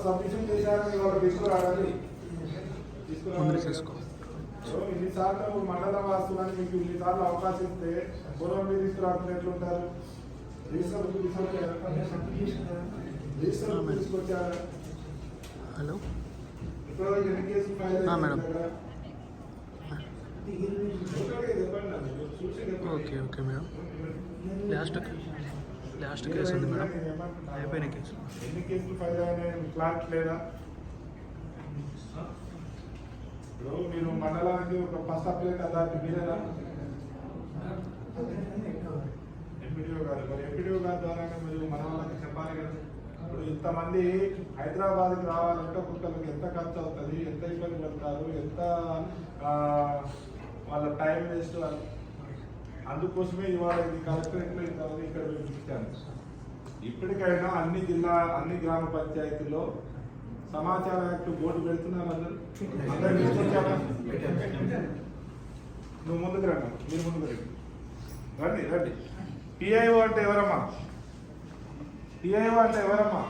Submission చేశారని వాళ్ళు తీసుకురావాలి. ఇన్నిసార్లు మండల వాస్తులని మీకు ఇన్నిసార్లు అవకాశం ఇస్తే పూర్వం మీరు తీసుకురాకుండా ఎట్లుంటారు? తీసుకొచ్చారా? హలో ఇప్పుడు ఎన్ని కేసులు file madam. Okay okay madam. Last case ఉంది మేడం. అయిపోయిన కేసు. ఎన్ని కేసులు ఫైల్ అయినాయి క్లాట్ లేదా? ఇప్పుడు మీరు మండలానికి ఒక ఫస్ట్ అప్లైట్ అథారిటీ మీరేనా? ఎంపీడీఓ గారు. మరి ఎంపీడీఓ గారి ద్వారానే మీరు మన వాళ్ళకి చెప్పాలి కదా. ఇప్పుడు ఇంతమంది హైదరాబాద్కి రావాలంటే ఒక్కొక్కరికి ఎంత ఖర్చు అవుతుంది, ఎంత ఇబ్బంది పడతారు, ఎంత వాళ్ళ టైం వేస్ట్. అందుకోసమే ఇవాళ ఇది కలెక్టరేట్లో ఇంతమంది ఇక్కడ పిలిపించాను. ఇప్పటికైనా అన్ని గ్రామ పంచాయతీల్లో సమాచార యాక్ట్ బోర్డు పెడుతున్నారు. అందరూ తీసుకొచ్చారా? నువ్వు ముందుకు రండి, మీరు ముందుకు రండి. రండి. పిఐఓ అంటే ఎవరమ్మా? పిఐఓ అంటే ఎవరమ్మా?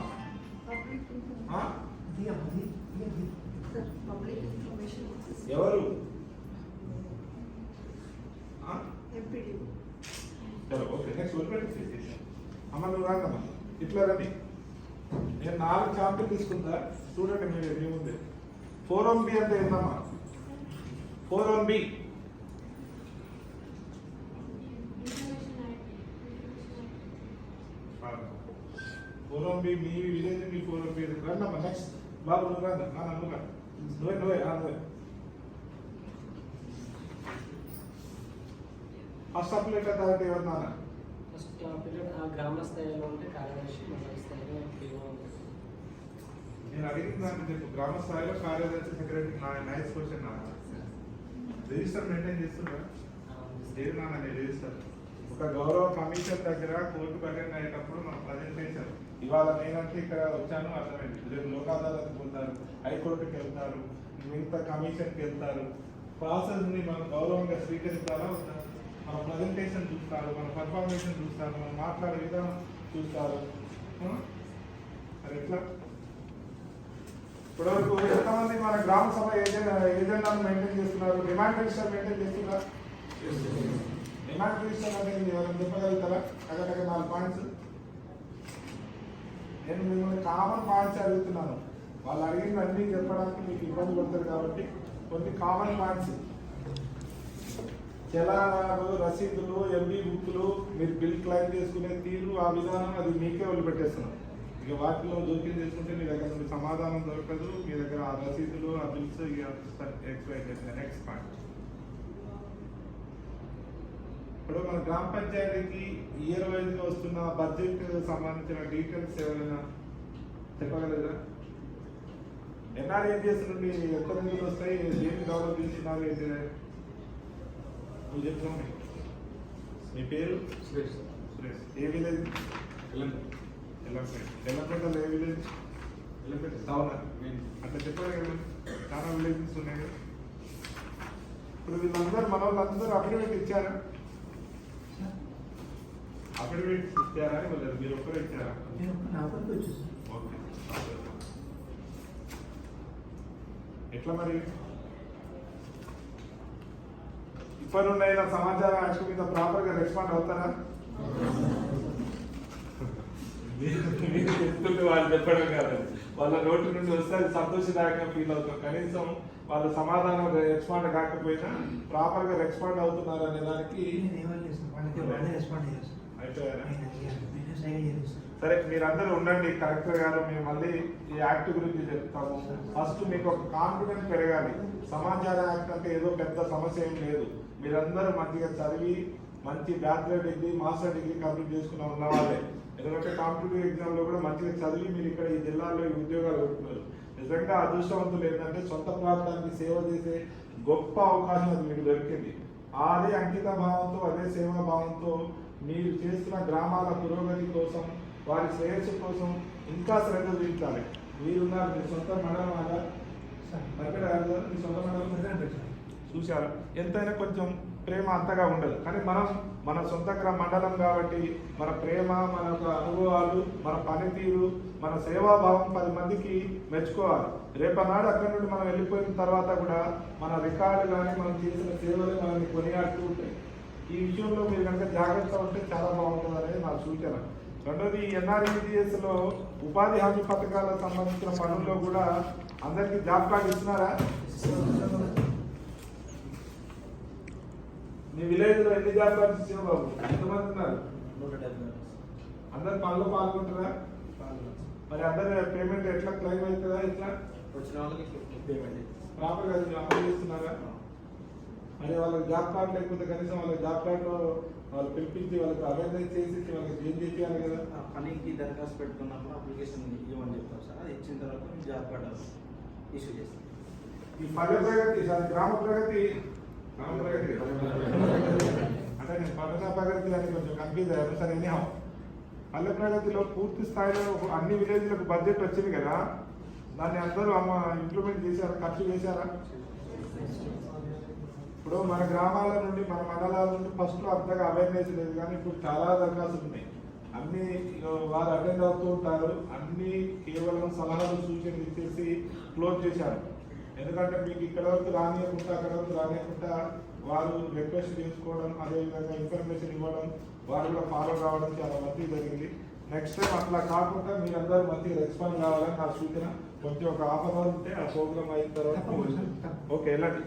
ఎవరు? చలో ఓకే, నెక్స్ట్ వదిలిపెట్టి అమ్మ నువ్వు రాదమ్మా, ఇట్లా రండి. నేను 4 చాప్టర్ తీసుకుంటా, చూడండి మీరు మీ ముందే. 4B అంటే ఏంటమ్మా? 4B మీ విలేజ్ మీ 4B రండమ్మా. నెక్స్ట్ బాబు నువ్వు రండి. నువ్వే ఫస్ట్ అప్లైట్ అథారిటీ ఎవరు? ఫస్ట్ అప్లైట్ గ్రామ స్థాయిలో ఉంటే కార్యదర్శి, మండల స్థాయిలో ఎంపీఓ. నేను అడిగిన దాన్ని చెప్పు. గ్రామ స్థాయిలో కార్యదర్శి, secretary. Nice question. Register maintain చేస్తున్నా? లేదు నాన్న, నేను రిజిస్టర్. ఒక గౌరవ కమిషన్ దగ్గర కోర్టుకు అటెండ్ అయ్యేటప్పుడు మన ప్రజెంటేషన్ ఇవాళ నేనంటే ఇక్కడ వచ్చాను అర్థమైంది. రేపు లోక్ అదాలత్కి వెళ్తారు, హైకోర్టుకి వెళ్తారు, మిగతా కమిషన్కి వెళ్తారు. ప్రాసెస్ని మనం గౌరవంగా స్వీకరించాలా వద్దా? మన ప్రజెంటేషన్ చూస్తారు, మన పర్ఫార్మేషన్ చూస్తారు, మనం మాట్లాడే విధానం చూస్తారు. అది ఎట్లా? ఇప్పటివరకు ఎంతమంది మన గ్రామ సభ ఏజెండాను మెయింటైన్ చేస్తున్నారు? డిమాండ్ రిజిస్టర్ మెయింటైన్ చేస్తున్నారు? డిమాండ్ రిజిస్టర్ అంటే ఎవరైనా చెప్పగలుగుతారా? అక్కడ 4 పాయింట్స్. నేను మిమ్మల్ని కామన్ పాయింట్స్ అడుగుతున్నాను. వాళ్ళు అడిగిన అన్ని చెప్పడానికి మీకు ఇబ్బంది పడతారు కాబట్టి కొన్ని కామన్ పాయింట్స్. చలానాలు, రసీదులు, ఎంబీ బుక్లు, మీరు బిల్ క్లెయిమ్ చేసుకునే తీరు, ఆ విధానం అది మీకే వదిలిపెట్టేస్తున్నాం. ఇక వాటిలో జోక్యం చేసుకుంటే మీ దగ్గర నుండి సమాధానం దొరకదు. మీ దగ్గర ఆ రసీదులు, ఆ బిల్స్ నెక్స్ట్ పాయింట్. ఇప్పుడు మన గ్రామ పంచాయతీకి ఇయర్ వైజ్గా వస్తున్న బడ్జెట్ సంబంధించిన డీటెయిల్స్ ఎవరైనా చెప్పగలరా? ఎన్ఆర్ఏజిఎస్ నుండి ఎంత నిధులు వస్తాయి, దేన్ని డెవలప్ చేస్తున్నారు, ఏంటి నువ్వు చెప్తున్నావు. మీ పేరు? సురేష్. ఏ విలేజ్? ఎల్లపేటలో ఏ విలేజ్? ఎల్లపేట టౌన్. అట్లా చెప్పాలి కదా, చాలా విలేజెస్ ఉన్నాయి కదా. ఇప్పుడు వీళ్ళందరూ మన వాళ్ళందరూ అఫిడవిట్ ఇచ్చారా? అఫిడవిట్స్ ఇచ్చారా? మీరు ఒక్కరే ఇచ్చారా? ఓకే. ఎట్లా మరి ఇప్పటినుండైనా సమాచారం యాక్ట్ మీద ప్రాపర్గా రెస్పాండ్ అవుతారా? చెప్తుంటే వాళ్ళు చెప్పడం కాదు, వాళ్ళ నోటి నుండి వస్తే అది సంతోషదాయకంగా ఫీల్ అవుతాం. కనీసం వాళ్ళ సమాధానం రెస్పాండ్ కాకపోయినా ప్రాపర్గా రెస్పాండ్ అవుతున్నారు అనే దానికి అయిపోయారా? సరే, మీరందరూ ఉండండి. కలెక్టర్ గారు మేము మళ్ళీ ఈ యాక్ట్ గురించి చెప్తాము. ఫస్ట్ మీకు ఒక కాన్ఫిడెన్స్ పెరగాలి. సమాచార యాక్ట్ అంటే ఏదో పెద్ద సమస్య ఏం లేదు. మీరందరూ మంచిగా చదివి మంచి bachelor degree, master degree complete చేసుకున్న ఉన్నవాళ్ళే. ఎందుకంటే కాంపిటేటివ్ ఎగ్జామ్లో కూడా మంచిగా చదివి మీరు ఇక్కడ ఈ జిల్లాలో ఈ ఉద్యోగాలు పెడుతున్నారు. నిజంగా అదృష్టవంతులు ఏంటంటే సొంత ప్రాంతానికి సేవ చేసే గొప్ప అవకాశం అది మీకు దొరికింది. అదే అంకిత భావంతో, అదే సేవా భావంతో మీరు చేస్తున్న గ్రామాల పురోగతి కోసం, వారి శ్రేయస్సు కోసం ఇంకా శ్రద్ధ చూపించాలి. మీరున్నారు, మీ సొంత మండలం మీ సొంత మండలం చూసారా? ఎంతైనా కొంచెం ప్రేమ అంతగా ఉండదు. కానీ మనం మన సొంత మండలం కాబట్టి మన ప్రేమ, మన యొక్క అనుభవాలు, మన పనితీరు, మన సేవాభావం 10 మందికి మెచ్చుకోవాలి. రేపనాడు అక్కడి నుండి మనం వెళ్ళిపోయిన తర్వాత కూడా మన రికార్డు కానీ మనం చేసిన సేవలు మనల్ని కొనియాడుతూ ఉంటాయి. ఈ విషయంలో మీరు కనుక జాగ్రత్త ఉంటే చాలా బాగుంటుంది అనేది నా సూచన. రెండోది, ఎన్ఆర్ఈజిఎస్లో ఉపాధి హామీ పథకాలకు సంబంధించిన పనుల్లో కూడా అందరికీ జాబ్ కార్డు ఇస్తున్నారా? మీ విలేజ్ లో ఎన్ని జాబ్ కార్డ్స్ ఇచ్చారు బాబు? ఎంతమంది ఉన్నారు? 170. అందరు పనులు పాల్గొంటారా? మరి అందరు పేమెంట్ ఎట్లా క్లెయిమ్ అవుతుందా? ఎట్లా వచ్చిన వాళ్ళకి పేమెంట్ ప్రాపర్ గా అమలు చేస్తున్నారా? మరి వాళ్ళకి జాబ్ కార్డు లేకపోతే కనీసం వాళ్ళకి జాబ్ కార్డు వాళ్ళు పిలిపించి వాళ్ళకి అవేర్నెస్ చేసి వాళ్ళకి చేంజ్ చేయాలి కదా. పనికి దరఖాస్తు పెట్టుకున్నప్పుడు అప్లికేషన్ ఇవ్వమని చెప్తాం సార్. అది ఇచ్చిన తర్వాత మేము జాబ్ కార్డు ఇష్యూ చేస్తాం. ఈ పల్లె ప్రగతి సార్, గ్రామ ప్రగతి అంటే నేను పట్టణ ప్రగతి అని కొంచెం కన్ఫ్యూజ్ అయ్యాను సార్. ఎనీ పల్లె ప్రగతిలో పూర్తి స్థాయిలో అన్ని విలేజ్లకు బడ్జెట్ వచ్చింది కదా, దాన్ని అందరూ ఇంప్లిమెంట్ చేశారా? ఖర్చు చేశారా? ఇప్పుడు మన గ్రామాల నుండి మన మండలాల నుండి ఫస్ట్ అంతగా అవేర్నెస్ లేదు, కానీ ఇప్పుడు చాలా దరఖాస్తులు ఉన్నాయి. అన్ని వారు అటెండ్ అవుతూ ఉంటారు. అన్ని కేవలం సలహాలు సూచనలు ఇచ్చేసి క్లోజ్ చేశారు. ఎందుకంటే మీకు ఇక్కడ వరకు రానియకుండా అక్కడ వరకు రానియకుండా వారు రిక్వెస్ట్ చేసుకోవడం, అదేవిధంగా ఇన్ఫర్మేషన్ ఇవ్వడం, వారు కూడా ఫాలో కావడం చాలా మంచి జరిగింది. నెక్స్ట్ టైం అట్లా కాకుండా మీరందరూ మంచిగా రెస్పాండ్ కావాలని నా సూచన. కొంచెం ఒక హాఫ్ అవర్ ఉంటే ఆ ప్రోగ్రామ్ అయిన తర్వాత ఓకే వెళ్ళండి.